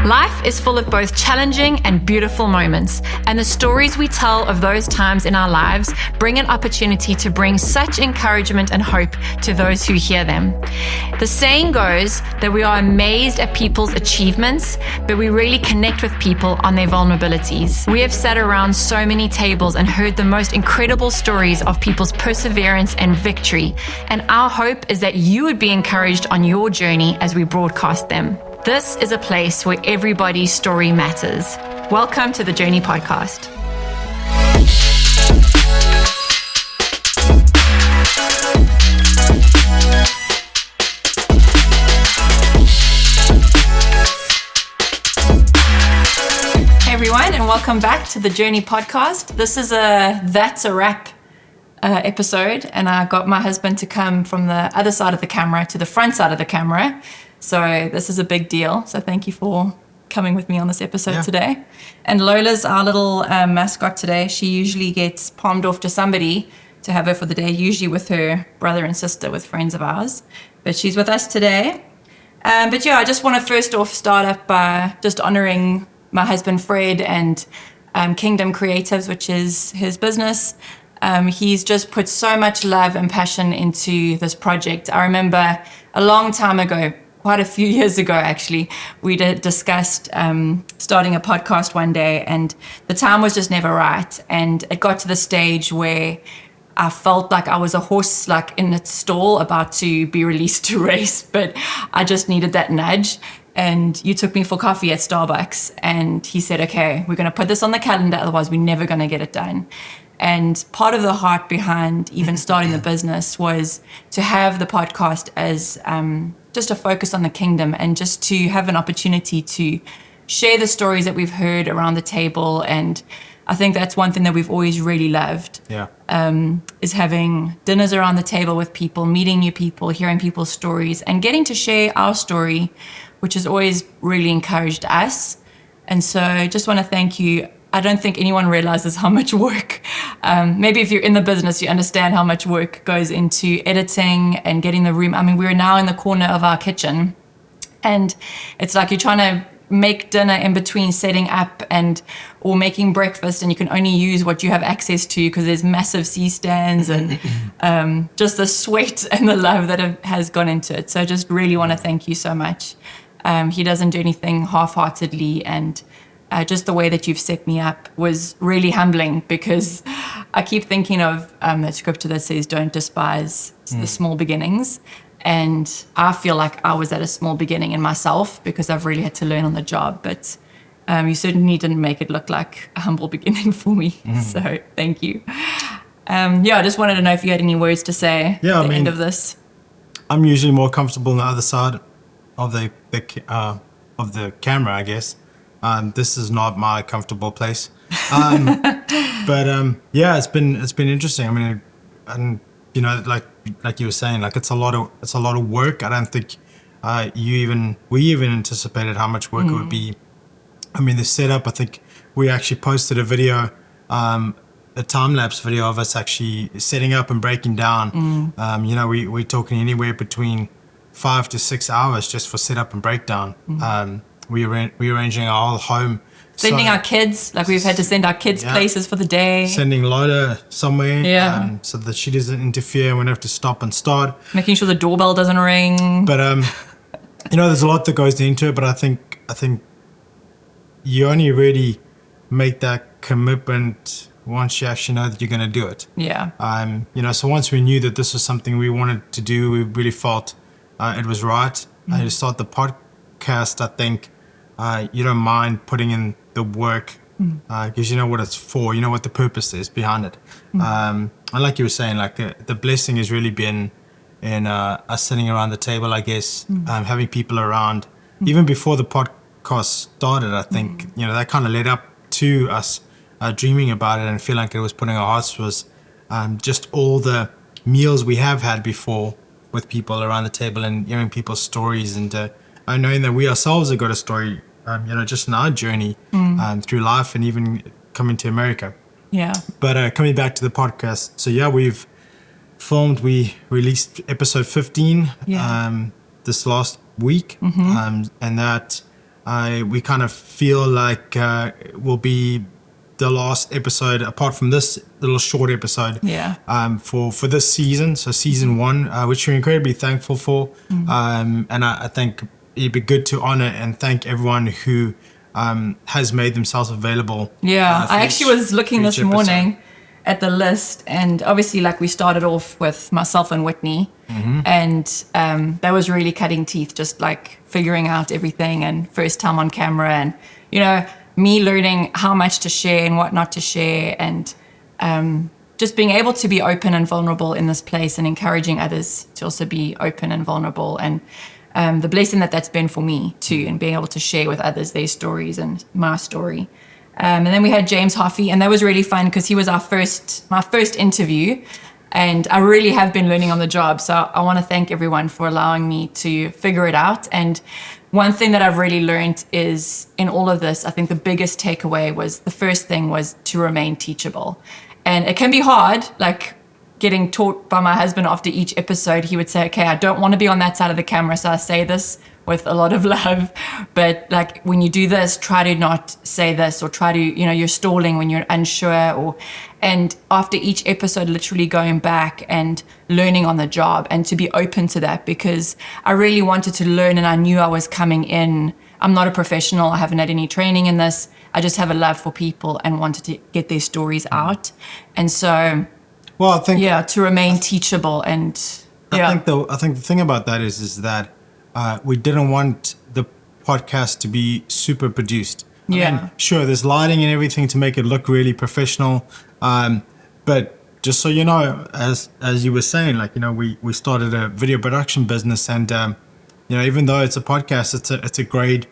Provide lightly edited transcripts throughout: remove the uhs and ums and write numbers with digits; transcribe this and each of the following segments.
Life is full of both challenging and beautiful moments, and the stories we tell of those times in our lives bring an opportunity to bring such encouragement and hope to those who hear them. The saying goes that we are amazed at people's achievements, but we really connect with people on their vulnerabilities. We have sat around so many tables and heard the most incredible stories of people's perseverance and victory, and our hope is that you would be encouraged on your journey as we broadcast them. This is a place where everybody's story matters. Welcome to the Journey Podcast. Hey everyone, and welcome back to the Journey Podcast. This is a That's a Wrap episode, and I got my husband to come from the other side of the camera to the front side of the camera. So this is a big deal. So thank you for coming with me on this episode today. And Lola's our little mascot today. She usually gets palmed off to somebody to have her for the day, usually with her brother and sister, with friends of ours. But she's with us today. I just want to first off start up by just honoring my husband Fred and Kingdom Creatives, which is his business. He's just put so much love and passion into this project. I remember a long time ago, quite a few years ago, actually, we discussed starting a podcast one day, and the time was just never right. And it got to the stage where I felt like I was a horse, like in its stall, about to be released to race, but I just needed that nudge. And you took me for coffee at Starbucks, and he said, okay, we're going to put this on the calendar, otherwise we're never going to get it done. And part of the heart behind even starting the business was to have the podcast as just a focus on the kingdom, and just to have an opportunity to share the stories that we've heard around the table. And I think that's one thing that we've always really loved, is having dinners around the table with people, meeting new people, hearing people's stories, and getting to share our story, which has always really encouraged us. And so I just want to thank you. I don't think anyone realizes how much work, maybe if you're in the business, you understand how much work goes into editing and getting the room. I mean, we're now in the corner of our kitchen, and it's like you're trying to make dinner in between setting up or making breakfast, and you can only use what you have access to because there's massive C-stands and just the sweat and the love that has gone into it. So I just really want to thank you so much. He doesn't do anything half-heartedly, and just the way that you've set me up was really humbling, because I keep thinking of that scripture that says, don't despise the small beginnings. And I feel like I was at a small beginning in myself, because I've really had to learn on the job. But you certainly didn't make it look like a humble beginning for me. So thank you. I just wanted to know if you had any words to say at the end of this. I'm usually more comfortable on the other side of the camera, I guess. This is not my comfortable place, it's been interesting. I mean, and you know, like you were saying, like it's a lot of work. I don't think we even anticipated how much work it would be. I mean, the setup. I think we actually posted a video, a time lapse video of us actually setting up and breaking down. We're talking anywhere between 5 to 6 hours just for setup and breakdown. Rearranging our whole home. Sending our kids, like we've had to send our kids places for the day. Sending Lola somewhere so that she doesn't interfere when we have to stop and start. Making sure the doorbell doesn't ring. But, there's a lot that goes into it, but I think you only really make that commitment once you actually know that you're going to do it. Yeah. So once we knew that this was something we wanted to do, we really felt it was right. To start the podcast, I think, you don't mind putting in the work because you know what it's for, you know what the purpose is behind it. And like you were saying, like the blessing has really been in us sitting around the table, I guess, having people around. Even before the podcast started, I think, that kind of led up to us dreaming about it and feeling like it was putting our hearts was just all the meals we have had before with people around the table and hearing people's stories, and knowing that we ourselves have got a story, just in our journey through life and even coming to America. Yeah. But coming back to the podcast, so we've filmed, we released episode 15 this last week, and that we kind of feel like will be the last episode, apart from this little short episode, for this season. So season 1, which we're incredibly thankful for. And I think it'd be good to honor and thank everyone who has made themselves available. I actually was looking this morning at the list, and obviously, like, we started off with myself and Whitney, and that was really cutting teeth, just like figuring out everything and first time on camera, and me learning how much to share and what not to share, and just being able to be open and vulnerable in this place, and encouraging others to also be open and vulnerable, and the blessing that's been for me too, and being able to share with others their stories and my story. And then we had James Hoffey, and that was really fun because he was my first interview, and I really have been learning on the job. So I want to thank everyone for allowing me to figure it out. And one thing that I've really learned is in all of this, I think the biggest takeaway was the first thing was to remain teachable. And it can be hard, like getting taught by my husband after each episode. He would say, okay, I don't want to be on that side of the camera, so I say this with a lot of love, but like when you do this, try to not say this, or try to, you're stalling when you're unsure, and after each episode, literally going back and learning on the job, and to be open to that, because I really wanted to learn, and I knew I was coming in. I'm not a professional. I haven't had any training in this. I just have a love for people and wanted to get their stories out. And so, well, I think, to remain teachable. And I think the thing about that is that we didn't want the podcast to be super produced. I mean, sure, there's lighting and everything to make it look really professional. But just so you know, as you were saying, like, we started a video production business, and even though it's a podcast, it's a great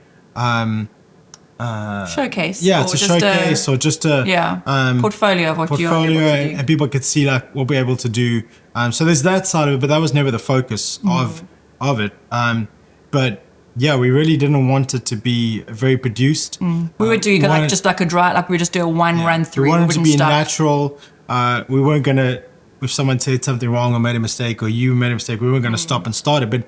showcase. Yeah, it's a showcase, or just a portfolio of what you're able to do. And people could see like what we're able to do. So there's that side of it, but that was never the focus of it. But yeah, we really didn't want it to be very produced. We would do just like a dry, like we just do a run through. We wanted it to be natural. We weren't gonna, if someone said something wrong or made a mistake, or you made a mistake, we weren't gonna stop and start it. But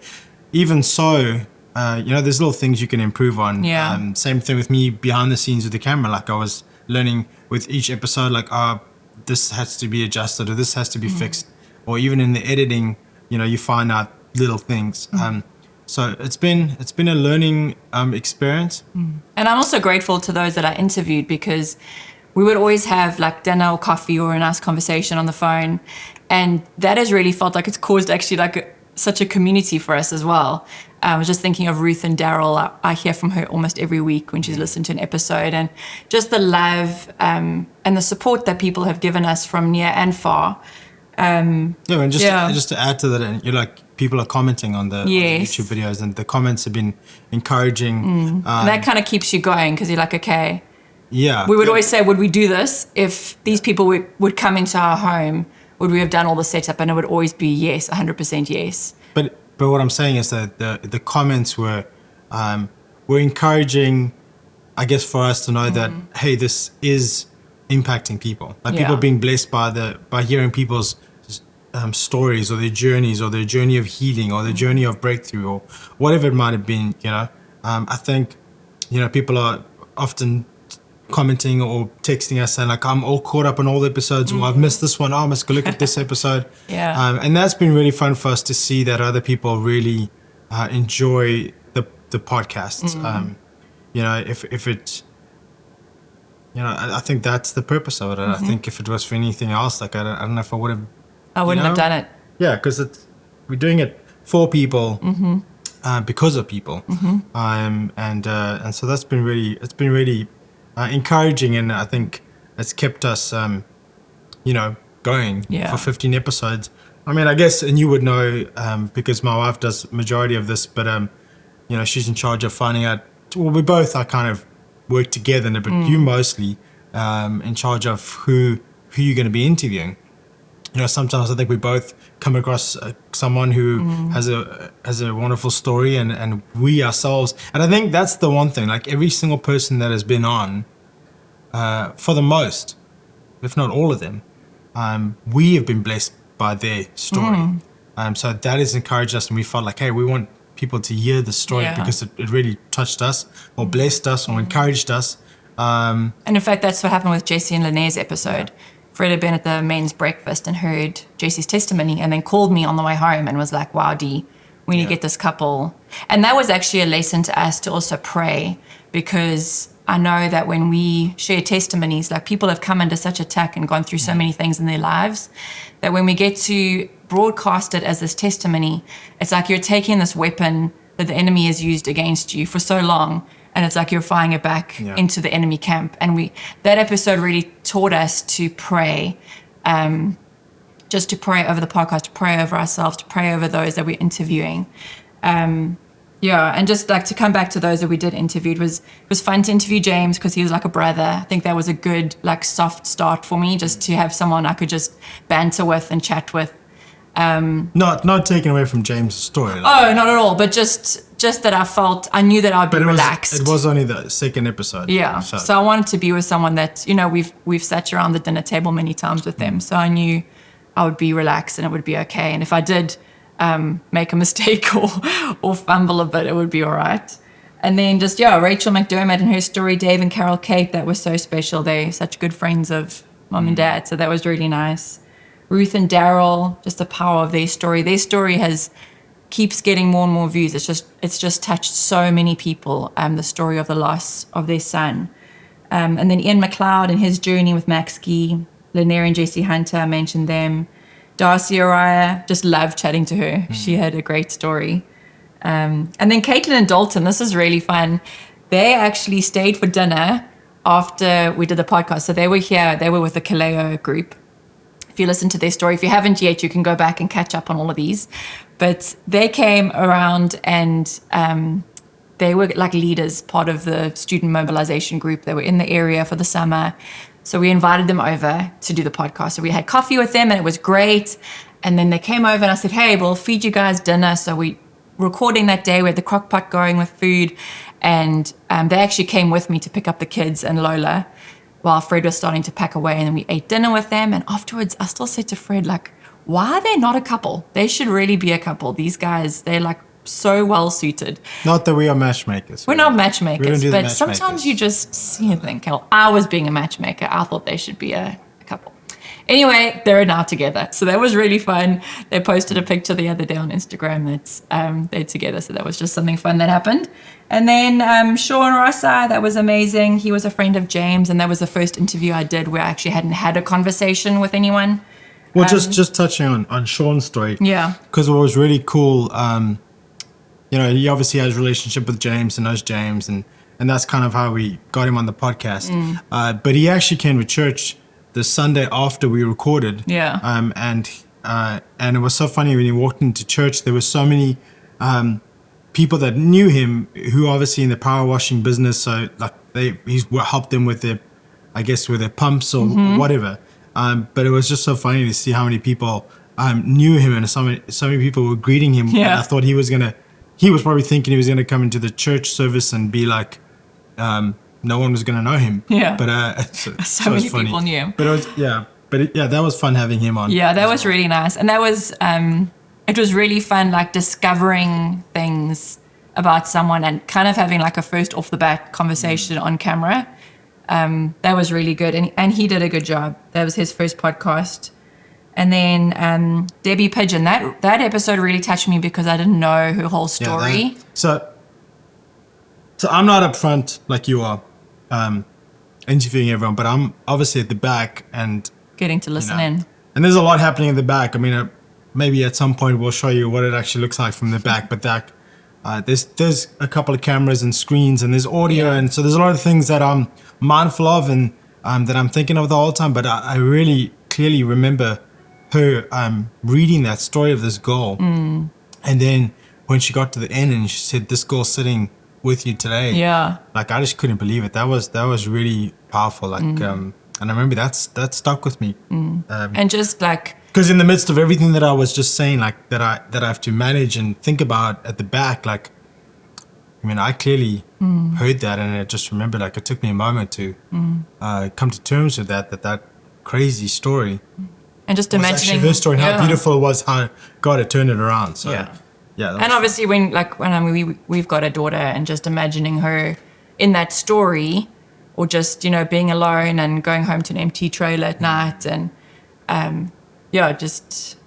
even so, there's little things you can improve on. Same thing with me behind the scenes with the camera. Like, I was learning with each episode, like, this has to be adjusted, or this has to be fixed, or even in the editing, you find out little things. So it's been a learning experience. And I'm also grateful to those that I interviewed, because we would always have like dinner or coffee or a nice conversation on the phone, and that has really felt like it's caused actually like such a community for us as well. I was just thinking of Ruth and Daryl. I hear from her almost every week when she's listened to an episode, and just the love and the support that people have given us from near and far. And just to add to that, and you're like, people are commenting on the YouTube videos, and the comments have been encouraging. And that kind of keeps you going, because you're like, okay. Yeah. We would always say, would we do this if these people would come into our home? Would we have done all the setup? And it would always be yes, 100% yes. But what I'm saying is that the comments were encouraging, I guess, for us to know that, hey, this is impacting people. Like, people being blessed by hearing people's stories, or their journeys, or their journey of healing, or their journey of breakthrough, or whatever it might have been. I think people are often commenting or texting us saying, like, I'm all caught up on all the episodes, or I've missed this one, I must go look at this episode. And that's been really fun for us to see that other people really enjoy the podcasts. If it, I think that's the purpose of it. I think if it was for anything else, like, I don't know if I would have. I wouldn't have done it. Yeah, because we're doing it for people, because of people, and so that's been really encouraging, and I think it's kept us, going for 15 episodes. I mean, I guess, and you would know, because my wife does majority of this, but she's in charge of finding out. Well, we both are kind of work together, but you mostly in charge of who you're going to be interviewing. Sometimes I think we both come across someone who has a wonderful story, and we ourselves, and I think that's the one thing, like, every single person that has been on, for the most, if not all of them, we have been blessed by their story. So that has encouraged us, and we felt like, hey, we want people to hear the story Yeah. because it really touched us or blessed us or encouraged us. And in fact, that's what happened with Jesse and Linnea's episode. Fred had been at the men's breakfast and heard Jesse's testimony and then called me on the way home and was like, wow, Dee, we need to get this couple. And that was actually a lesson to us to also pray, because I know that when we share testimonies, like people have come under such attack and gone through so many things in their lives, that when we get to broadcast it as this testimony, it's like you're taking this weapon that the enemy has used against you for so long, and it's like you're firing it back into the enemy camp. And that episode really taught us to pray, just to pray over the podcast, to pray over ourselves, to pray over those that we're interviewing. And just like to come back to those that we did interview, it was fun to interview James because he was like a brother. I think that was a good like soft start for me, just to have someone I could just banter with and chat with. Not taken away from James' story. Oh, not at all. But just that I knew that I'd be relaxed. It was only the second episode. Yeah. So I wanted to be with someone that, we've sat around the dinner table many times with them. So I knew I would be relaxed and it would be okay. And if I did make a mistake or fumble a bit, it would be all right. And then Rachel McDermott and her story, Dave and Carol Kate, that was so special. They're such good friends of mom and dad. So that was really nice. Ruth and Daryl, just the power of their story. Their story keeps getting more and more views. It's just touched so many people. The story of the loss of their son, and then Ian McLeod and his journey with Max Ski, Linnea and Jesse Hunter, I mentioned them. Darcy Araya, just loved chatting to her. She had a great story. And then Caitlin and Dalton, this is really fun. They actually stayed for dinner after we did the podcast. So they were here. They were with the Kaleo group. If you listen to their story, if you haven't yet, you can go back and catch up on all of these. But they came around and they were like leaders, part of the student mobilization group. They were in the area for the summer. So we invited them over to do the podcast. So we had coffee with them and it was great. And then they came over and I said, hey, we'll feed you guys dinner. So we recording that day, we had the crock pot going with food. And they actually came with me to pick up the kids and Lola while Fred was starting to pack away. And then we ate dinner with them. And afterwards, I still said to Fred, like, why are they not a couple? They should really be a couple. These guys, they're like so well suited. Not that we are matchmakers. We're not matchmakers, do but sometimes you just see and think, well, I was being a matchmaker. I thought they should be a couple. Anyway, they're now together. So that was really fun. They posted a picture the other day on Instagram that's they're together. So that was just something fun that happened. And then Sean Rossa, that was amazing. He was a friend of James, and that was the first interview I did where I actually hadn't had a conversation with anyone. Well, just touching on Sean's story. Yeah. Because what was really cool, he obviously has a relationship with James and knows James, and that's kind of how we got him on the podcast. But he actually came to church the Sunday after we recorded. Yeah. And it was so funny when he walked into church. There were so many people that knew him who obviously in the power washing business. So like he's helped them with their pumps or whatever. But it was just so funny to see how many people knew him, and so many people were greeting him. Yeah. And I thought he was probably thinking he was gonna come into the church service and be like, no one was gonna know him. Yeah. But so many funny. people knew him. But that was fun having him on. Yeah, that was really nice, and that was it was really fun, like discovering things about someone and kind of having like a first off the bat conversation on camera. That was really good, and he did a good job. That was his first podcast. And then Debbie Pigeon, that episode really touched me because I didn't know her whole story. So I'm not up front like you are, interviewing everyone, but I'm obviously at the back and getting to listen in. And there's a lot happening in the back. I mean, maybe at some point we'll show you what it actually looks like from the back, but there's a couple of cameras and screens and there's audio, and so there's a lot of things that I'm mindful of and that I'm thinking of the whole time. But I really clearly remember her reading that story of this girl, and then when she got to the end and she said, "This girl's sitting with you today." Yeah, like I just couldn't believe it. That was really powerful. Like, and I remember that stuck with me. And just like. Because in the midst of everything that I was just saying, like that I have to manage and think about at the back, like, I mean, I clearly heard that, and I just remember, like, it took me a moment to come to terms with that crazy story. And just was imagining actually her story, and how beautiful it was, how God had turned it around. So, Yeah. that And was obviously, we've got a daughter, and just imagining her in that story, or just being alone and going home to an empty trailer at night, and just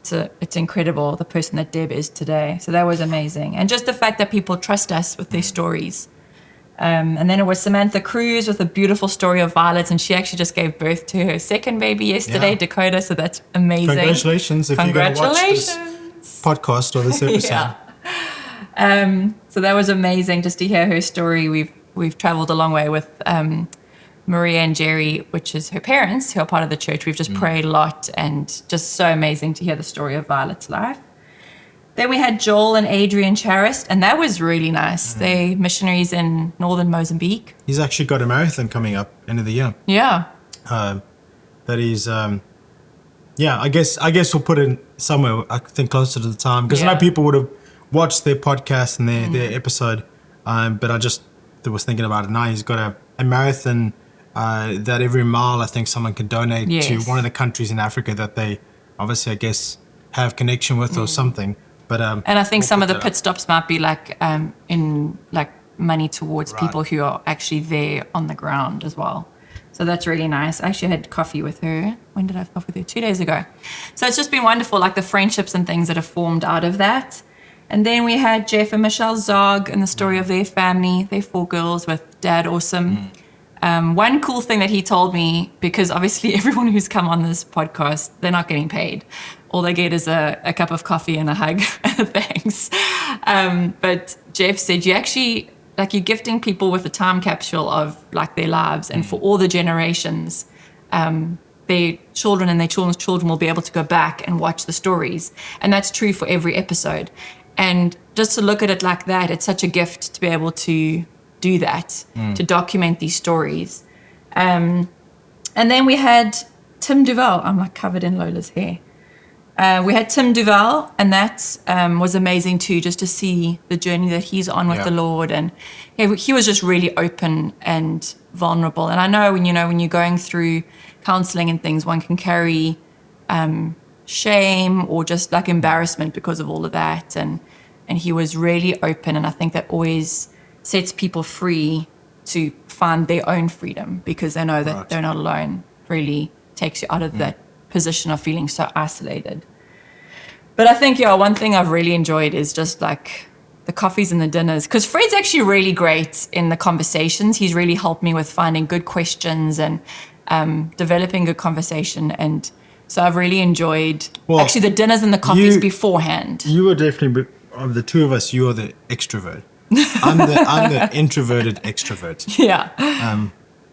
it's incredible the person that Deb is today. So that was amazing, and just the fact that people trust us with their stories. And then it was Samantha Cruz with a beautiful story of Violet, and she actually just gave birth to her second baby yesterday, Yeah. Dakota. So that's amazing. Congratulations if you're going to watch this podcast or this episode. So that was amazing just to hear her story. We've traveled a long way with Maria and Jerry, which is her parents, who are part of the church. We've just prayed a lot, and just so amazing to hear the story of Violet's life. Then we had Joel and Adrian Charist, and that was really nice. They're missionaries in northern Mozambique. He's actually got a marathon coming up end of the year. Yeah. That is, I guess we'll put it somewhere, I think, closer to the time. Because I know people would have watched their podcast and their episode, but I just was thinking about it now. He's got a marathon that every mile, I think, someone can donate to one of the countries in Africa that they obviously, I guess, have connection with or something. But and I think some of the pit stops might be in money towards people who are actually there on the ground as well. So that's really nice. I actually had coffee with her. When did I have coffee with her? 2 days ago. So it's just been wonderful, like the friendships and things that have formed out of that. And then we had Jeff and Michelle Zog and the story of their family. They're 4 girls with Dad Awesome. One cool thing that he told me, because obviously everyone who's come on this podcast, they're not getting paid. All they get is a cup of coffee and a hug. Thanks. But Jeff said you actually, you're gifting people with a time capsule of their lives, and for all the generations, their children and their children's children will be able to go back and watch the stories. And that's true for every episode. And just to look at it like that, it's such a gift to be able to do that, to document these stories. And then we had Tim Duval. I'm covered in Lola's hair. We had Tim Duval, and that was amazing too, just to see the journey that he's on with the Lord. And he was just really open and vulnerable. And I know when you're going through counseling and things, one can carry shame or just embarrassment because of all of that. And he was really open, and I think that always sets people free to find their own freedom, because they know that they're not alone. Really takes you out of that position of feeling so isolated. But I think, one thing I've really enjoyed is just the coffees and the dinners, because Fred's actually really great in the conversations. He's really helped me with finding good questions and developing good conversation. And so I've really enjoyed actually the dinners and the coffees beforehand. You were definitely, of the two of us, you are the extrovert. I'm the introverted extrovert. Yeah.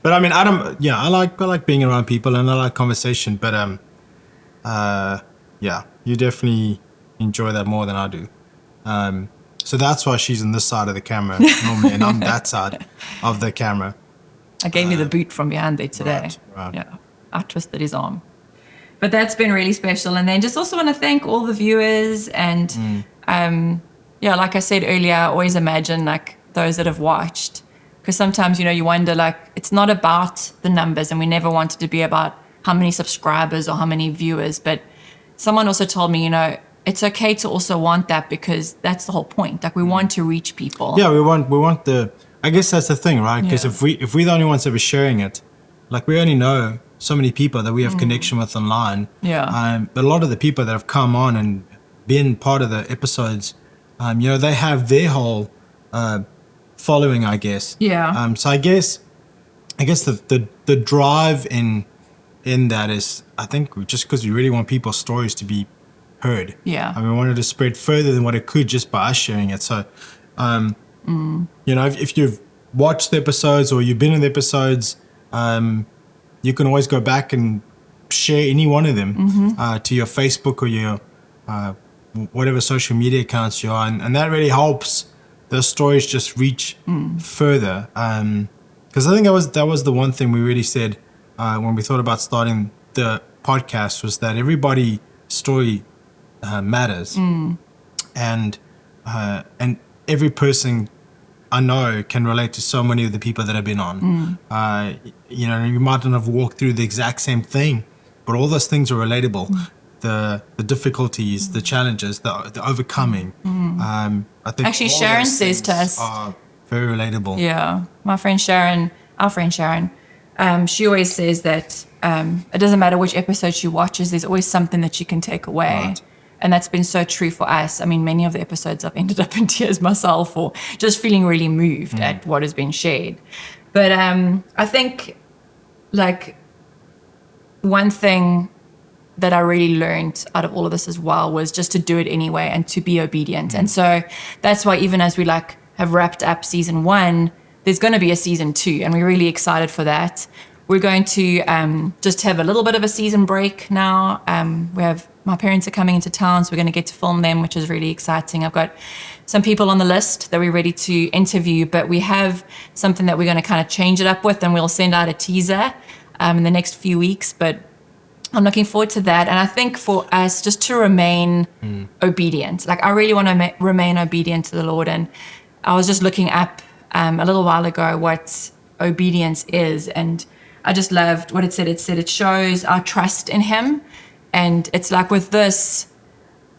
But I mean, I like being around people, and I like conversation, but you definitely enjoy that more than I do. So that's why she's on this side of the camera normally, and I'm that side of the camera. I gave you the boot from behind there today. Right. Yeah. I twisted his arm. But that's been really special. And then just also want to thank all the viewers, and like I said earlier, I always imagine those that have watched, because sometimes, you wonder, it's not about the numbers, and we never want it to be about how many subscribers or how many viewers. But someone also told me, it's okay to also want that, because that's the whole point. We want to reach people. Yeah, we want I guess that's the thing, right? Because if we're the only ones ever sharing it, we only know so many people that we have connection with online. Yeah. But a lot of the people that have come on and been part of the episodes, they have their whole following, I guess. Yeah. So I guess the drive in that is, I think, just because we really want people's stories to be heard. Yeah. We wanted to spread further than what it could just by us sharing it. So, if you've watched the episodes or you've been in the episodes, you can always go back and share any one of them to your Facebook or your whatever social media accounts you're on, and that really helps those stories just reach further. Because I think that was the one thing we really said when we thought about starting the podcast, was that everybody's story matters, and every person I know can relate to so many of the people that have been on. You might not have walked through the exact same thing, but all those things are relatable. the difficulties, the challenges, the overcoming. I think Actually, all Sharon those says to things us- are very relatable. Yeah, my friend Sharon, our friend Sharon, she always says that it doesn't matter which episode she watches, there's always something that she can take away. Right. And that's been so true for us. I mean, many of the episodes I've ended up in tears myself or just feeling really moved at what has been shared. But I think, like, one thing that I really learned out of all of this as well was just to do it anyway and to be obedient. And so that's why even as we like have wrapped up season 1, there's going to be a season 2, and we're really excited for that. We're going to just have a little bit of a season break now. My parents are coming into town, so we're going to get to film them, which is really exciting. I've got some people on the list that we're ready to interview, but we have something that we're going to kind of change it up with, and we'll send out a teaser in the next few weeks. But I'm looking forward to that. And I think for us just to remain obedient, like I really want to remain obedient to the Lord. And I was just looking up a little while ago what obedience is, and I just loved what it said. It said it shows our trust in Him. And it's like with this,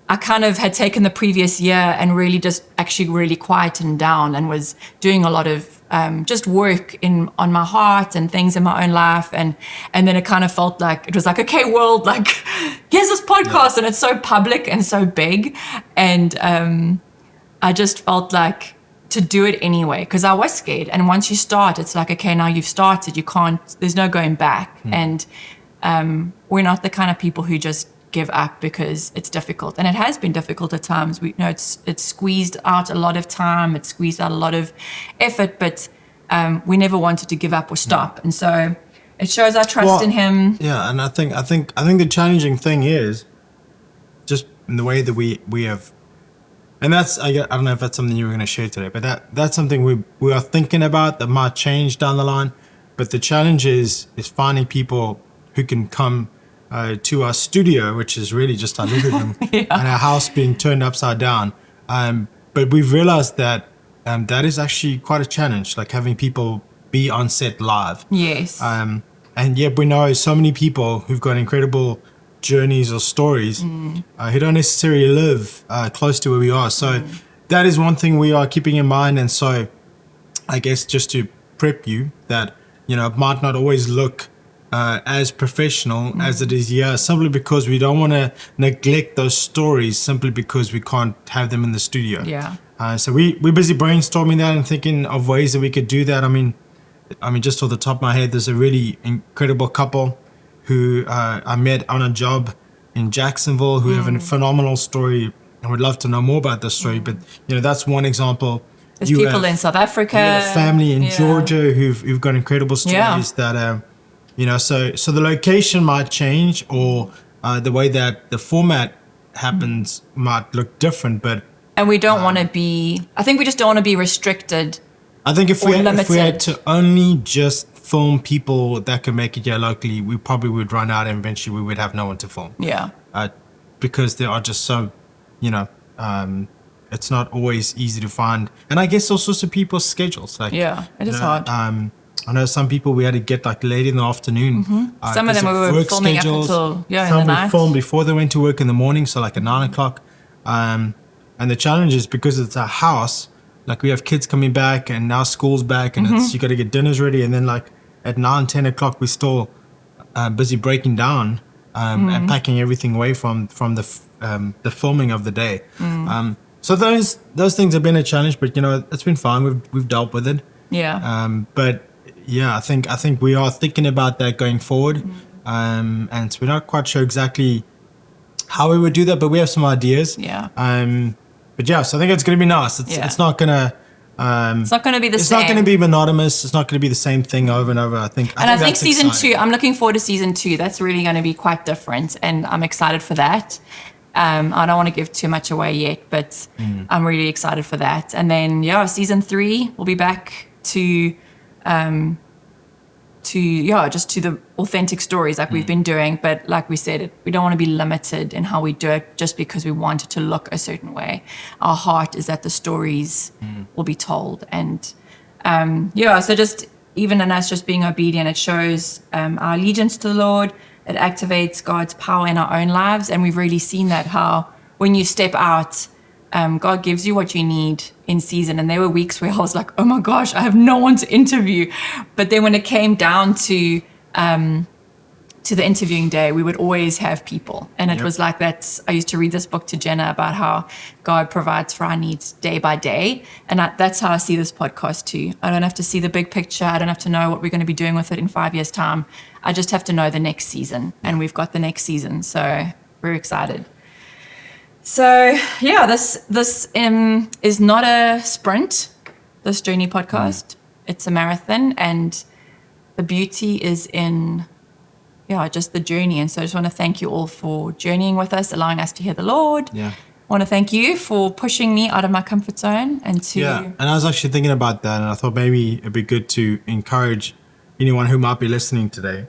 I kind of had taken the previous year and really just actually really quietened down and was doing a lot of just work on my heart and things in my own life. And then it kind of felt like, it was like, okay, world, like, here's this podcast. And it's so public and so big. And I just felt like to do it anyway, because I was scared. And once you start, it's like, okay, now you've started, you can't, there's no going back. And we're not the kind of people who just give up because it's difficult. And it has been difficult at times. We know it's squeezed out a lot of time, it's squeezed out a lot of effort, but we never wanted to give up or stop. And so it shows our trust in Him. Yeah, and I think the challenging thing is just in the way that we have, and that's I don't know if that's something you were going to share today, but that's something we are thinking about that might change down the line. But the challenge is finding people who can come to our studio, which is really just our living room, and our house being turned upside down. But we've realized that that is actually quite a challenge, like having people be on set live. Yes. And yet we know so many people who've got incredible journeys or stories who don't necessarily live close to where we are. So that is one thing we are keeping in mind. And so I guess just to prep you that, it might not always look as professional as it is here, simply because we don't want to neglect those stories simply because we can't have them in the studio. Yeah. So we're busy brainstorming that and thinking of ways that we could do that. I mean, just off the top of my head, there's a really incredible couple who I met on a job in Jacksonville who have a phenomenal story, and would love to know more about this story. But that's one example. There's people in South Africa. You have a family in Georgia who've got incredible stories that so the location might change, or the way that the format happens might look different, and we don't want to be, I think we just don't want to be restricted. I think if we had to only just film people that could make it here locally, we probably would run out, and eventually we would have no one to film. Yeah. Because there are just so, it's not always easy to find. And I guess also some people's schedules. Like, it is hard. I know some people we had to get like late in the afternoon. Some of them we were filming up until in the night. Some we filmed before they went to work in the morning, so like at 9 o'clock. And the challenge is because it's a house, like we have kids coming back and now school's back, and you got to get dinners ready. And then like at 9, 10 o'clock, we're still busy breaking down and packing everything away from the filming of the day. So those things have been a challenge, but it's been fine. We've dealt with it. Yeah. But yeah, I think we are thinking about that going forward. And so we're not quite sure exactly how we would do that, but we have some ideas. Yeah. But yeah, so I think it's going to be nice. It's not going to... it's not going to be the same. It's not going to be monotonous. It's not going to be the same thing over and over, I think. I think season exciting. 2, I'm looking forward to season 2. That's really going to be quite different, and I'm excited for that. I don't want to give too much away yet, but I'm really excited for that. And then, season 3, we'll be back to the authentic stories like we've been doing. But like we said, we don't want to be limited in how we do it just because we want it to look a certain way. Our heart is that the stories will be told. And so just even in us just being obedient, it shows our allegiance to the Lord, It activates God's power in our own lives. And we've really seen that, how when you step out, God gives you what you need in season. And there were weeks where I was like, oh my gosh, I have no one to interview. But then when it came down to the interviewing day, we would always have people. And it was like that. I used to read this book to Jenna about how God provides for our needs day by day. And that's how I see this podcast too. I don't have to see the big picture. I don't have to know what we're going to be doing with it in 5 years' time. I just have to know the next season. And we've got the next season. So we're excited. So yeah, this is not a sprint, this Journey podcast. It's a marathon, and the beauty is in just the journey. And so I just want to thank you all for journeying with us, allowing us to hear the Lord. Yeah. I want to thank you for pushing me out of my comfort zone and to... Yeah, and I was actually thinking about that, and I thought maybe it'd be good to encourage anyone who might be listening today,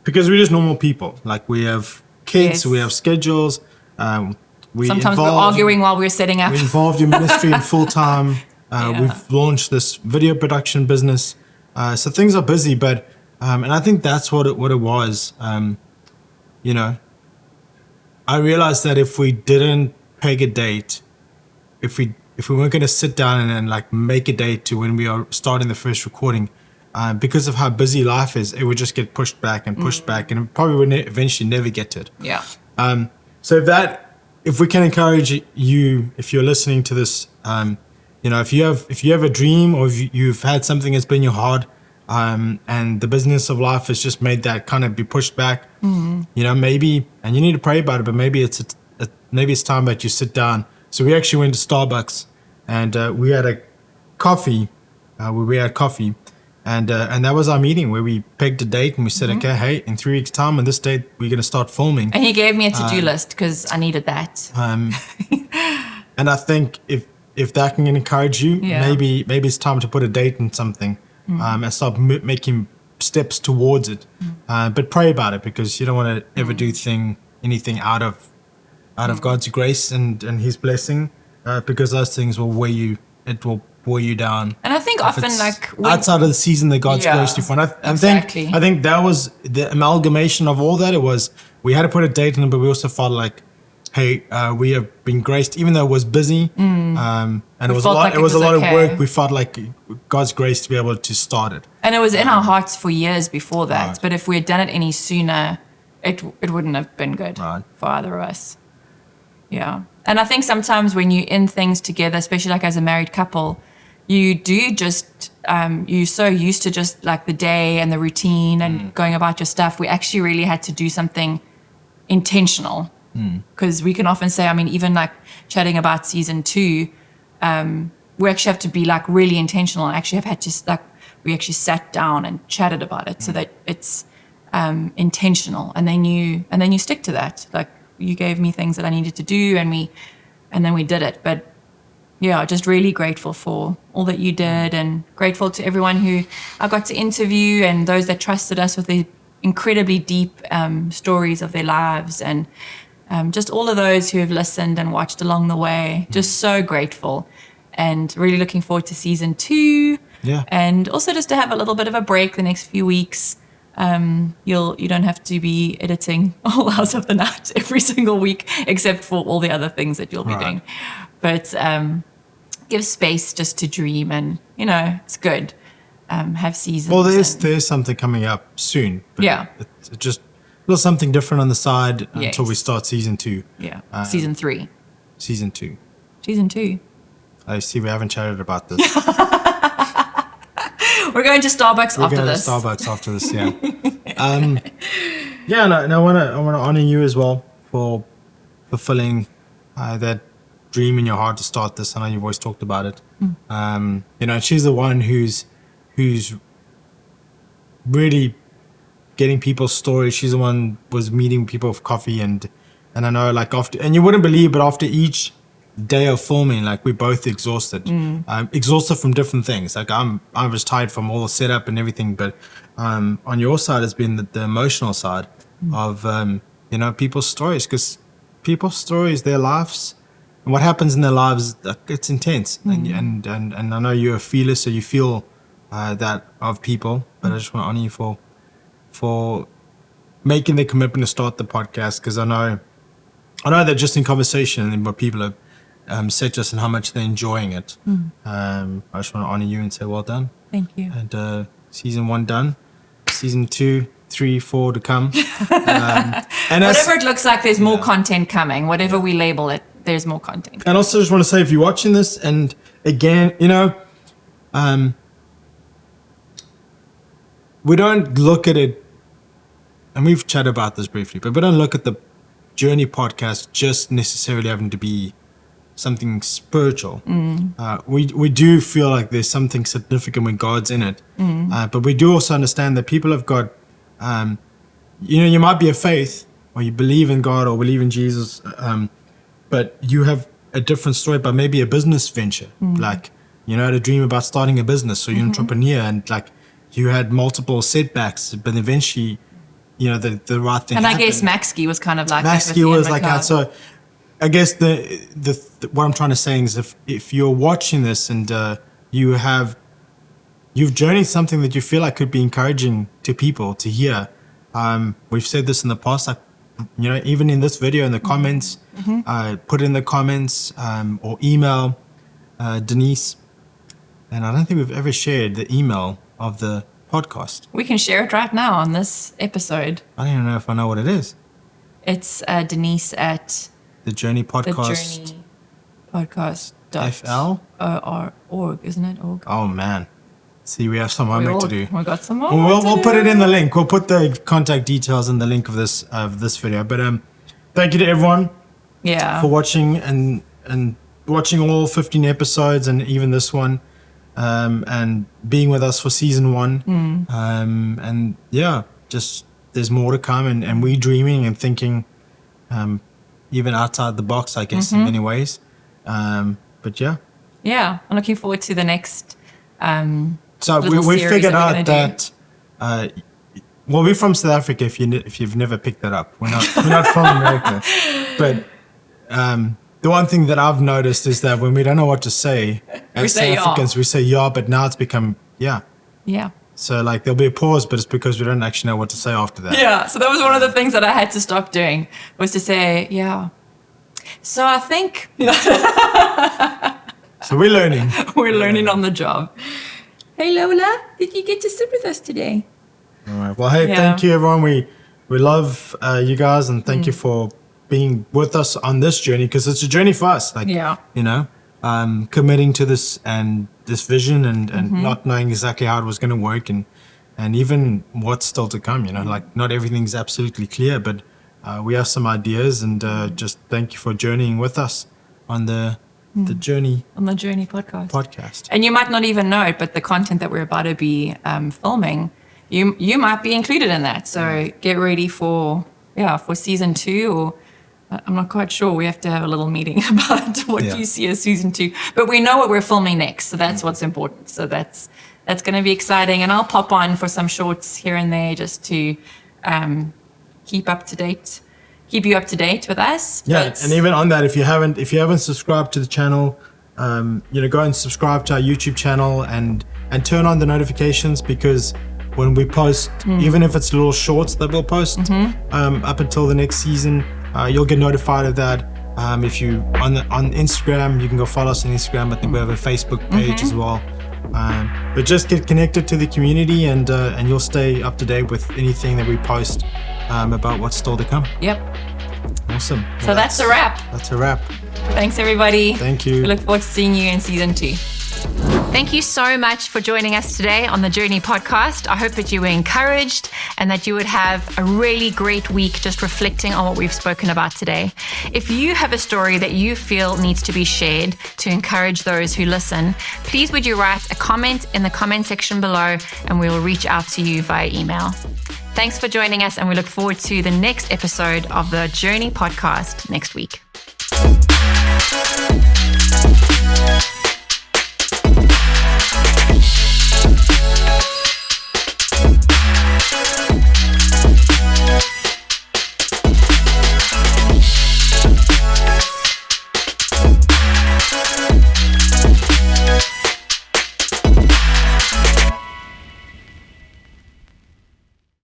because we're just normal people. Like, we have kids, we have schedules, sometimes we're arguing while we're setting up. We're involved in ministry and full-time. We've launched this video production business. So things are busy, but and I think that's what it was. I realized that if we didn't peg a date, if we weren't going to sit down and like make a date to when we are starting the first recording, because of how busy life is, it would just get pushed back and pushed back, and it probably would eventually never get to it. Yeah. So if we can encourage you, if you're listening to this, if you have a dream, or if you've had something that's been your heart, and the business of life has just made that kind of be pushed back, maybe, and you need to pray about it, but maybe it's time that you sit down. So we actually went to Starbucks, and we had a coffee, and that was our meeting where we pegged a date, and we said, okay, hey, in 3 weeks' time on this date, we're going to start filming. And he gave me a to-do list because I needed that. And I think if that can encourage you, maybe it's time to put a date in something, and start making steps towards it. But pray about it, because you don't want to ever do anything out of God's grace and His blessing, because those things will weigh you down. And I think often, outside of the season that God's graced you for. And I think that was the amalgamation of all that. It was, we had to put a date in it, but we also felt like, hey, we have been graced, even though it was busy, and it was a lot. It was a lot of work. We felt like God's grace to be able to start it. And it was in our hearts for years before that. Right. But if we had done it any sooner, it wouldn't have been good for either of us. Yeah. And I think sometimes when you're in things together, especially like as a married couple, you do just, you're so used to just like the day and the routine and going about your stuff. We actually really had to do something intentional, because we can often say, I mean, even like chatting about season 2, we actually have to be like really intentional, and actually have had to we actually sat down and chatted about it so that it's intentional, and then you stick to that. Like, you gave me things that I needed to do, and then we did it. But yeah, just really grateful for all that you did, and grateful to everyone who I got to interview, and those that trusted us with their incredibly deep stories of their lives, and just all of those who have listened and watched along the way. Just so grateful, and really looking forward to season 2. Yeah. And also just to have a little bit of a break the next few weeks. You don't have to be editing all hours of the night every single week, except for all the other things that you'll be doing. But give space just to dream, and it's good. Have seasons. Well, there's something coming up soon. But it's just a little something different on the side until we start season 2. Yeah, season 3. Season 2. Season 2. I see. We haven't chatted about this. We're going to Starbucks after this. We're going to Starbucks after this, yeah. And I want to honor you as well for fulfilling that dream in your heart to start this. I know you've always talked about it. She's the one who's really getting people's stories. She's the one was meeting people with coffee, and I know, like, after, and you wouldn't believe, but after each day of filming, like, we're both exhausted. Exhausted from different things. Like, I was tired from all the setup and everything, but on your side has been the emotional side of people's stories, because people's stories, their lives, and what happens in their lives, it's intense. And I know you're a feeler, so you feel that of people, but I just want to honor you for making the commitment to start the podcast, because I know that just in conversation and what people have said to us and how much they're enjoying it. I just want to honor you and say well done. Thank you. And season 1 done, season 2, 3, 4 to come. And Whatever it looks like, there's more content coming. Whatever we label it, there's more content. And also just want to say, if you're watching this, and again, we don't look at it, and we've chatted about this briefly, but we don't look at the Journey podcast just necessarily having to be something spiritual. We do feel like there's something significant when God's in it, but we do also understand that people have got, you might be a faith, or you believe in God or believe in Jesus, but you have a different story, but maybe a business venture, like you had a dream about starting a business, or you're an entrepreneur, and like you had multiple setbacks, but eventually, the right thing. And happened. I guess Maxkey was kind of like Maxkey was like that. So I guess the what I'm trying to say is, if you're watching this and you've journeyed something that you feel like could be encouraging to people to hear, we've said this in the past, like, even in this video in the comments, put it in the comments, or email Denise. And I don't think we've ever shared the email of the podcast. We can share it right now on this episode. I don't even know if I know what it is. It's Denise at The Journey Podcast. The Journey Podcast. FL? Org, isn't it? Org. Oh man. See, we have some homework to do. We got some homework. We'll put it in the link. We'll put the contact details in the link of this video. But thank you to everyone for watching and watching all 15 episodes and even this one. And being with us for season 1. And yeah, just there's more to come, and we dreaming and thinking even outside the box, I guess, in many ways. But yeah. Yeah, I'm looking forward to the next so we figured out that we're from South Africa, if you've never picked that up. We're not from America. But the one thing that I've noticed is that when we don't know what to say, as South Africans, we say yeah, but now it's become yeah. Yeah. So like there'll be a pause, but it's because we don't actually know what to say after that. Yeah. So that was one of the things that I had to stop doing, was to say yeah. So I think So we're learning. We're learning on the job. Hey Lola, did you get to sit with us today? All right. Well, hey, thank you everyone. We love you guys, and thank you for being with us on this journey, because it's a journey for us. Like, committing to this and this vision, and not knowing exactly how it was going to work, and even what's still to come. Like not everything's absolutely clear, but we have some ideas, and just thank you for journeying with us on the Journey podcast. And you might not even know it, but the content that we're about to be filming, you might be included in that. So get ready for season 2, or I'm not quite sure. We have to have a little meeting about what you see as season 2. But we know what we're filming next, so that's what's important. So that's going to be exciting. And I'll pop on for some shorts here and there just to keep you up to date with us. Yeah, and even on that, if you haven't subscribed to the channel, go and subscribe to our YouTube channel and turn on the notifications, because when we post, even if it's little shorts that we'll post up until the next season, you'll get notified of that. If you on Instagram, you can go follow us on Instagram. I think we have a Facebook page as well. But just get connected to the community, and you'll stay up to date with anything that we post about what's still to come. Yep. Awesome. So that's a wrap. That's a wrap. Thanks, everybody. Thank you. We look forward to seeing you in season 2. Thank you so much for joining us today on the Journey podcast. I hope that you were encouraged and that you would have a really great week just reflecting on what we've spoken about today. If you have a story that you feel needs to be shared to encourage those who listen, please would you write a comment in the comment section below, and we will reach out to you via email. Thanks for joining us, and we look forward to the next episode of the Journey podcast next week.